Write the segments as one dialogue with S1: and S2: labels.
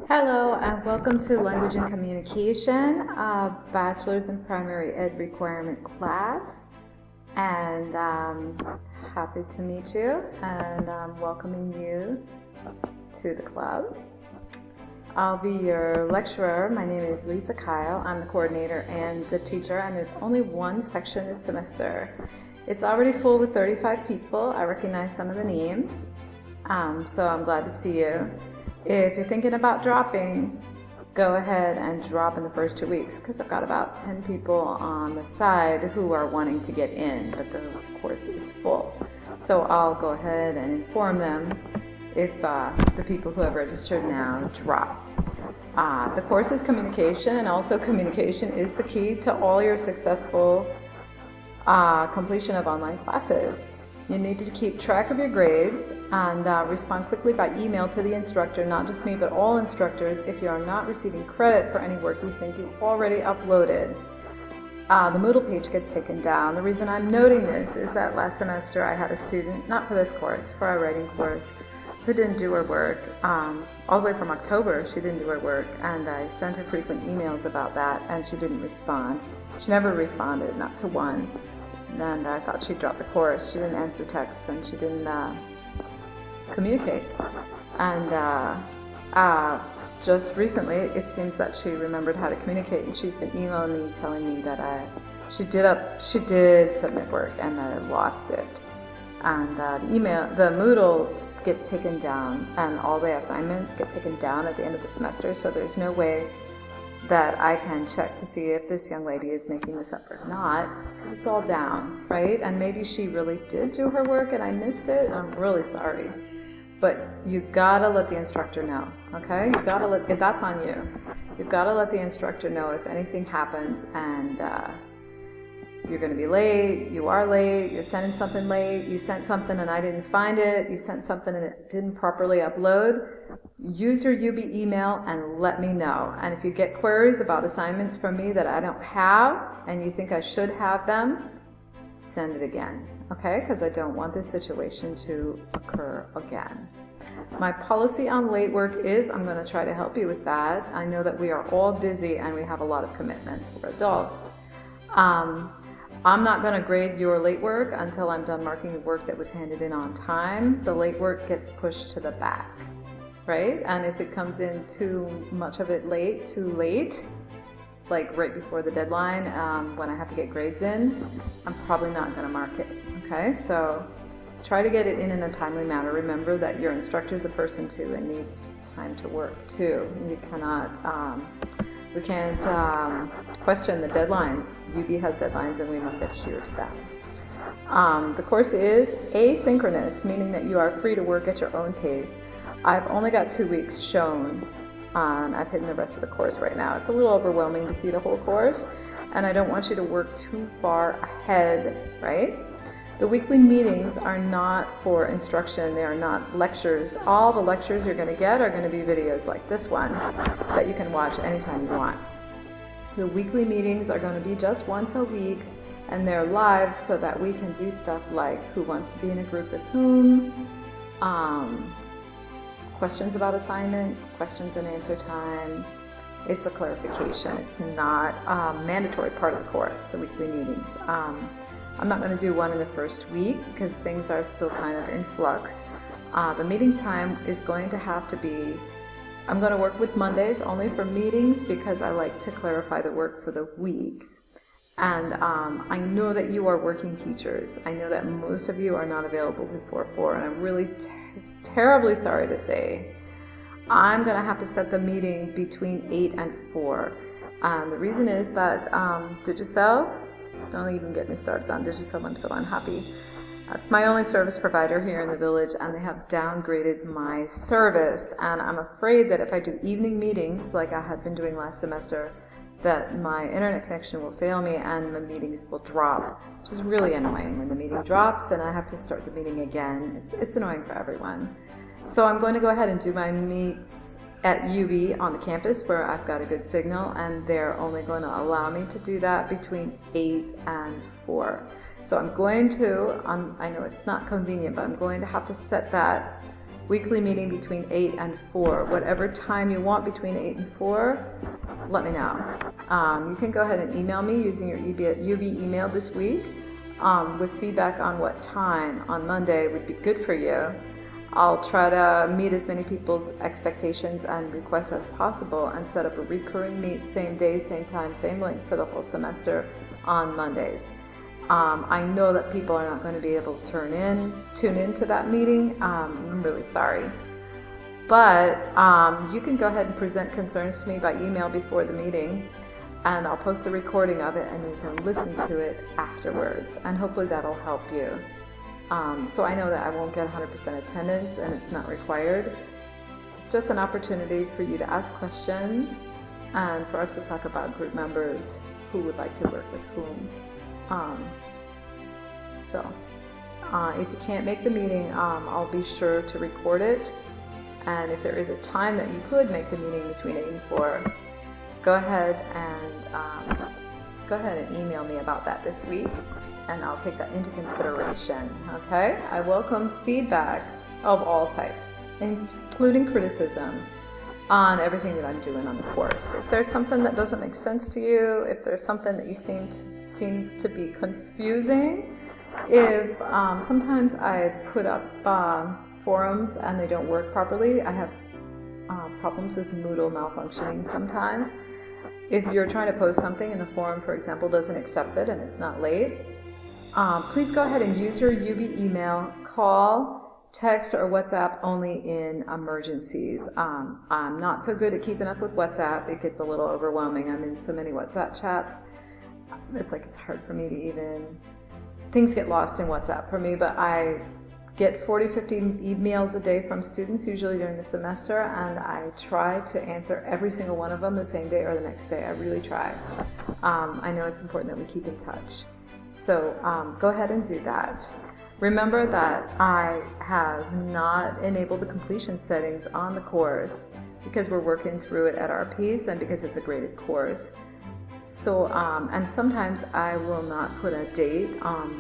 S1: Hello and welcome to Language and Communication, a Bachelor's in Primary Ed requirement class. And happy to meet you and welcoming you to the club. I'll be your lecturer. My name is Lisa Kyle. I'm the coordinator and the teacher, and there's only one section this semester. It's already full with 35 people. I recognize some of the names, so I'm glad to see you. If you're thinking about dropping, go ahead and drop in the first 2 weeks, because I've got about 10 people on the side who are wanting to get in, but the course is full. So I'll go ahead and inform them if the people who have registered now drop. The course is communication, and also communication is the key to all your successful completion of online classes. You need to keep track of your grades and respond quickly by email to the instructor, not just me, but all instructors, if you are not receiving credit for any work you think you already uploaded. The Moodle page gets taken down. The reason I'm noting this is that last semester I had a student, not for this course, for our writing course, who didn't do her work. All the way from October, she didn't do her work, and I sent her frequent emails about that, and she didn't respond. She never responded, not to one. And I thought she'd drop the course. She didn't answer texts, and she didn't communicate. And just recently, it seems that she remembered how to communicate, and she's been emailing me, telling me that she did submit work, and I lost it. And the Moodle gets taken down, and all the assignments get taken down at the end of the semester. So there's no way that I can check to see if this young lady is making this up or not, because it's all down, right? And maybe she really did do her work and I missed it. I'm really sorry. But you gotta let the instructor know, okay? That's on you. You've gotta let the instructor know if anything happens and you're gonna be late, you are late, you're sending something late, you sent something and I didn't find it, you sent something and it didn't properly upload. Use your UB email and let me know. And if you get queries about assignments from me that I don't have and you think I should have them, send it again, okay? Because I don't want this situation to occur again. My policy on late work is I'm going to try to help you with that. I know that we are all busy and we have a lot of commitments. We're adults. I'm not going to grade your late work until I'm done marking the work that was handed in on time. The late work gets pushed to the back. Right? And if it comes in too much of it too late, like right before the deadline, when I have to get grades in, I'm probably not going to mark it. Okay? So try to get it in a timely manner. Remember that your instructor is a person too and needs time to work too. We can't question the deadlines. UB has deadlines and we must adhere to them. The course is asynchronous, meaning that you are free to work at your own pace. I've only got 2 weeks shown. I've hidden the rest of the course right now. It's a little overwhelming to see the whole course, and I don't want you to work too far ahead, right? The weekly meetings are not for instruction. They are not lectures. All the lectures you're going to get are going to be videos like this one that you can watch anytime you want. The weekly meetings are going to be just once a week, and they're live so that we can do stuff like who wants to be in a group with whom, questions about assignment, questions and answer time. It's a clarification. It's not a mandatory part of the course, the weekly meetings. I'm not going to do one in the first week because things are still kind of in flux. The meeting time is going to have to be, I'm going to work with Mondays only for meetings because I like to clarify the work for the week. And I know that you are working teachers. I know that most of you are not available before 4, and I'm really terribly sorry to say I'm going to have to set the meeting between 8 and 4. The reason is that Digicel, don't even get me started on Digicel, I'm so unhappy. That's my only service provider here in the village, and they have downgraded my service, and I'm afraid that if I do evening meetings like I had been doing last semester, that my internet connection will fail me and the meetings will drop, which is really annoying when the meeting drops and I have to start the meeting again. It's annoying for everyone. So I'm going to go ahead and do my meets at UB on the campus where I've got a good signal, and they're only going to allow me to do that between 8 and 4. So I'm going to, I know it's not convenient, but I'm going to have to set that weekly meeting between 8 and 4. Whatever time you want between 8 and 4, let me know. You can go ahead and email me using your UB email this week with feedback on what time on Monday would be good for you. I'll try to meet as many people's expectations and requests as possible and set up a recurring meet, same day, same time, same link for the whole semester on Mondays. I know that people are not going to be able to tune into that meeting. I'm really sorry. But you can go ahead and present concerns to me by email before the meeting, and I'll post a recording of it and you can listen to it afterwards, and hopefully that'll help you. So I know that I won't get 100% attendance and it's not required. It's just an opportunity for you to ask questions and for us to talk about group members who would like to work with whom. If you can't make the meeting, I'll be sure to record it. And if there is a time that you could make the meeting between 8 and 4, go ahead and email me about that this week, and I'll take that into consideration. Okay? I welcome feedback of all types, including criticism on everything that I'm doing on the course. If there's something that doesn't make sense to you, if there's something that you seems to be confusing, if sometimes I put up forums and they don't work properly, I have problems with Moodle malfunctioning sometimes. If you're trying to post something and the forum, for example, doesn't accept it and it's not late, please go ahead and use your UB email, call, text, or WhatsApp only in emergencies. I'm not so good at keeping up with WhatsApp. It gets a little overwhelming. I'm in so many WhatsApp chats. It's hard for me to even... Things get lost in WhatsApp for me, but I get 40-50 emails a day from students, usually during the semester, and I try to answer every single one of them the same day or the next day. I really try. I know it's important that we keep in touch. So go ahead and do that. Remember that I have not enabled the completion settings on the course because we're working through it at our pace and because it's a graded course. So, and sometimes I will not put a date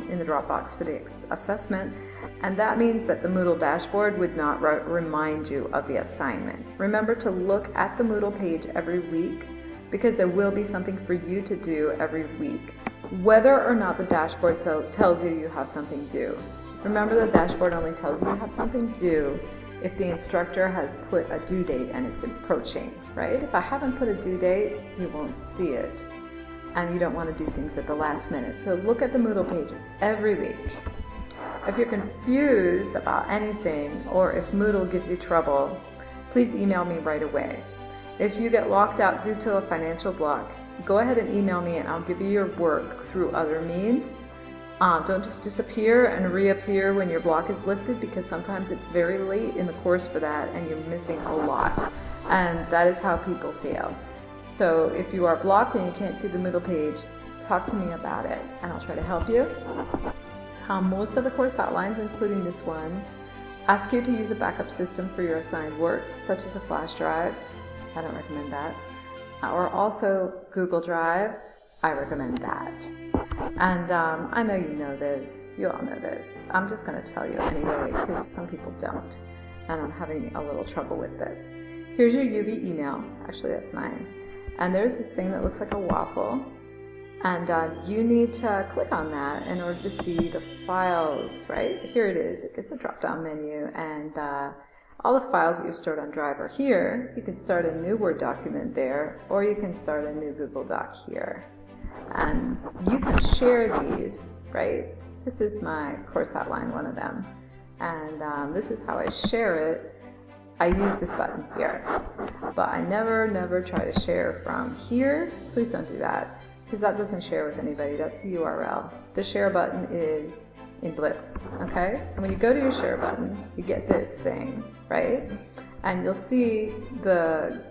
S1: in the Dropbox for the assessment, and that means that the Moodle dashboard would not remind you of the assignment. Remember to look at the Moodle page every week, because there will be something for you to do every week, whether or not the dashboard tells you you have something due. Remember, the dashboard only tells you you have something due if the instructor has put a due date and it's approaching, right? If I haven't put a due date, you won't see it. And you don't want to do things at the last minute. So look at the Moodle page every week. If you're confused about anything, or if Moodle gives you trouble, please email me right away. If you get locked out due to a financial block, go ahead and email me and I'll give you your work through other means. Don't just disappear and reappear when your block is lifted, because sometimes it's very late in the course for that and you're missing a lot. And that is how people fail. So if you are blocked and you can't see the Moodle page, talk to me about it and I'll try to help you. Most of the course outlines, including this one, ask you to use a backup system for your assigned work, such as a flash drive. I don't recommend that. Or also Google Drive. I recommend that. And I know you know this. You all know this. I'm just going to tell you anyway, because some people don't. And I'm having a little trouble with this. Here's your UB email. Actually, that's mine. And there's this thing that looks like a waffle, and you need to click on that in order to see the files, right? Here it is. It gets a drop-down menu, and all the files that you've stored on Drive are here. You can start a new Word document there, or you can start a new Google Doc here. And you can share these, right? This is my course outline, one of them. And this is how I share it. I use this button here, but I never try to share from here. Please don't do that, because that doesn't share with anybody. That's the URL. The share button is in blue, okay? And when you go to your share button, you get this thing, right? And you'll see the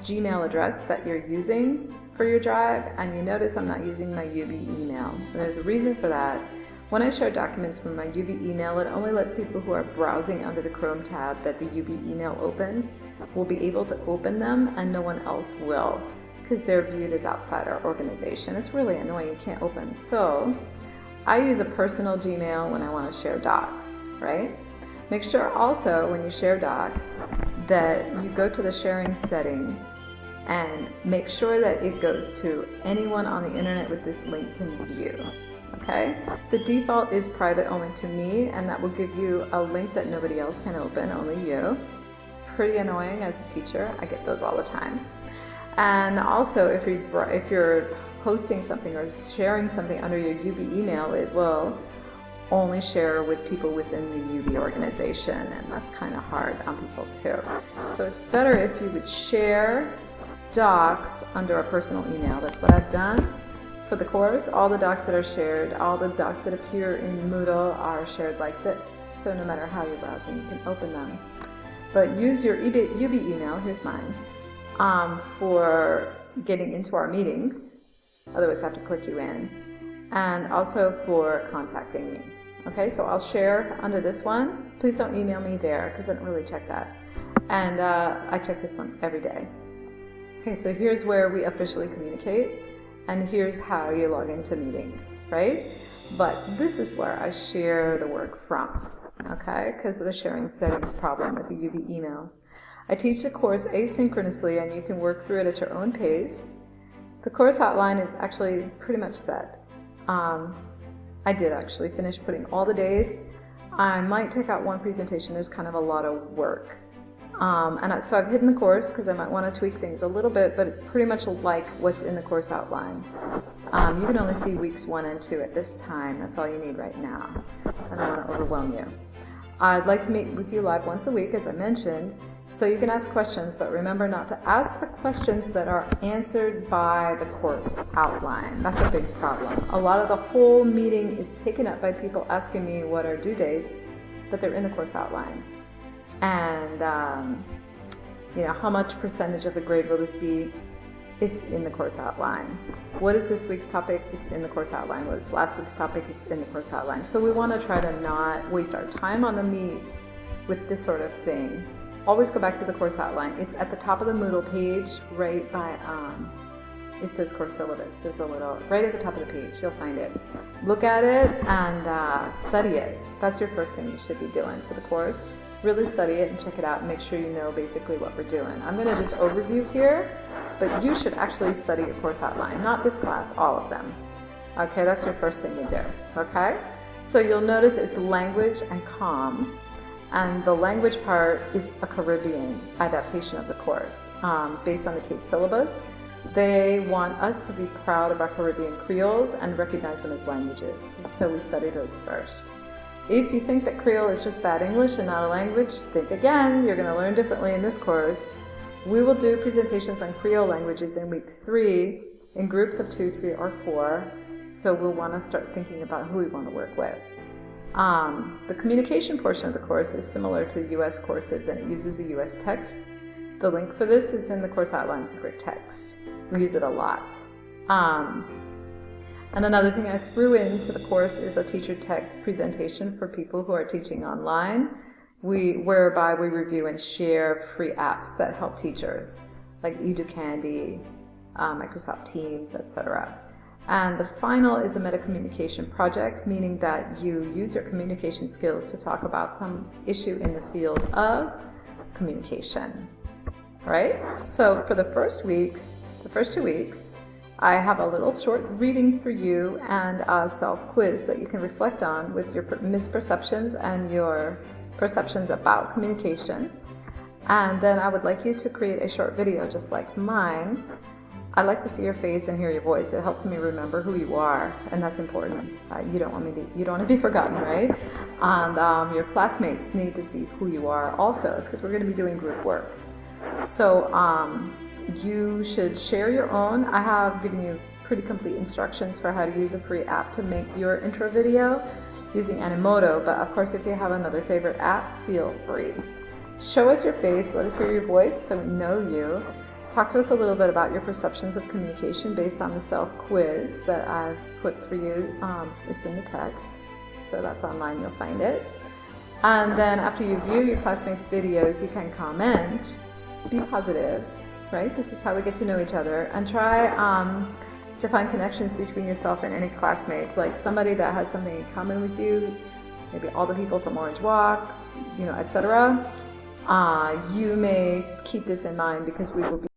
S1: Gmail address that you're using for your Drive, and you notice I'm not using my UB email. And there's a reason for that. When I share documents from my UB email, it only lets people who are browsing under the Chrome tab that the UB email opens will be able to open them, and no one else will, because they're viewed as outside our organization. It's really annoying, you can't open. So I use a personal Gmail when I want to share docs, right? Make sure also when you share docs that you go to the sharing settings and make sure that it goes to anyone on the internet with this link can view. Okay? The default is private only to me, and that will give you a link that nobody else can open, only you. It's pretty annoying as a teacher. I get those all the time. And also, if you're posting something or sharing something under your UB email, it will only share with people within the UB organization, and that's kind of hard on people too. So it's better if you would share docs under a personal email. That's what I've done for the course. All the docs that are shared, all the docs that appear in Moodle are shared like this. So no matter how you're browsing, you can open them. But use your UB email, here's mine, for getting into our meetings. Otherwise I have to click you in. And also for contacting me. Okay, so I'll share under this one. Please don't email me there because I don't really check that. And I check this one every day. Okay, so here's where we officially communicate, and here's how you log into meetings, right? But this is where I share the work from, okay, because of the sharing settings problem with the UB email. I teach the course asynchronously, and you can work through it at your own pace. The course outline is actually pretty much set. I did actually finish putting all the dates. I might take out one presentation. There's kind of a lot of work. So I've hidden the course because I might want to tweak things a little bit, but it's pretty much like what's in the course outline. You can only see weeks 1 and 2 at this time. That's all you need right now. I don't want to overwhelm you. I'd like to meet with you live once a week, as I mentioned, so you can ask questions, but remember not to ask the questions that are answered by the course outline. That's a big problem. A lot of the whole meeting is taken up by people asking me what are due dates, but they're in the course outline. And, how much percentage of the grade will this be? It's in the course outline. What is this week's topic? It's in the course outline. What is last week's topic? It's in the course outline. So we want to try to not waste our time on the meets with this sort of thing. Always go back to the course outline. It's at the top of the Moodle page, right by, it says course syllabus. There's a little, right at the top of the page, you'll find it. Look at it and study it. That's your first thing you should be doing for the course. Really study it and check it out and make sure you know basically what we're doing. I'm going to just overview here, but you should actually study your course outline. Not this class, all of them. Okay, that's your first thing to do. Okay? So you'll notice it's language and comm. And the language part is a Caribbean adaptation of the course based on the Cape syllabus. They want us to be proud of our Caribbean Creoles and recognize them as languages. So we study those first. If you think that Creole is just bad English and not a language, think again. You're going to learn differently in this course. We will do presentations on Creole languages in week 3 in groups of 2, 3, or 4. So we'll want to start thinking about who we want to work with. The communication portion of the course is similar to U.S. courses, and it uses a U.S. text. The link for this is in the course outline. It's a great text. We use it a lot. And another thing I threw into the course is a teacher tech presentation for people who are teaching online, whereby we review and share free apps that help teachers, like Educandy, Microsoft Teams, etc. And the final is a meta-communication project, meaning that you use your communication skills to talk about some issue in the field of communication, right? So for the first 2 weeks, I have a little short reading for you and a self-quiz that you can reflect on with your misperceptions and your perceptions about communication. And then I would like you to create a short video just like mine. I like to see your face and hear your voice. It helps me remember who you are, and that's important. You don't want to be forgotten, right? And your classmates need to see who you are also, because we're going to be doing group work. So you should share your own. I have given you pretty complete instructions for how to use a free app to make your intro video using Animoto, but of course if you have another favorite app, feel free. Show us your face, let us hear your voice so we know you. Talk to us a little bit about your perceptions of communication based on the self-quiz that I've put for you. It's in the text, so that's online, you'll find it. And then after you view your classmates' videos, you can comment, be positive, right? This is how we get to know each other, and try to find connections between yourself and any classmates, like somebody that has something in common with you, maybe all the people from Orange Walk, etc. You may keep this in mind because we will be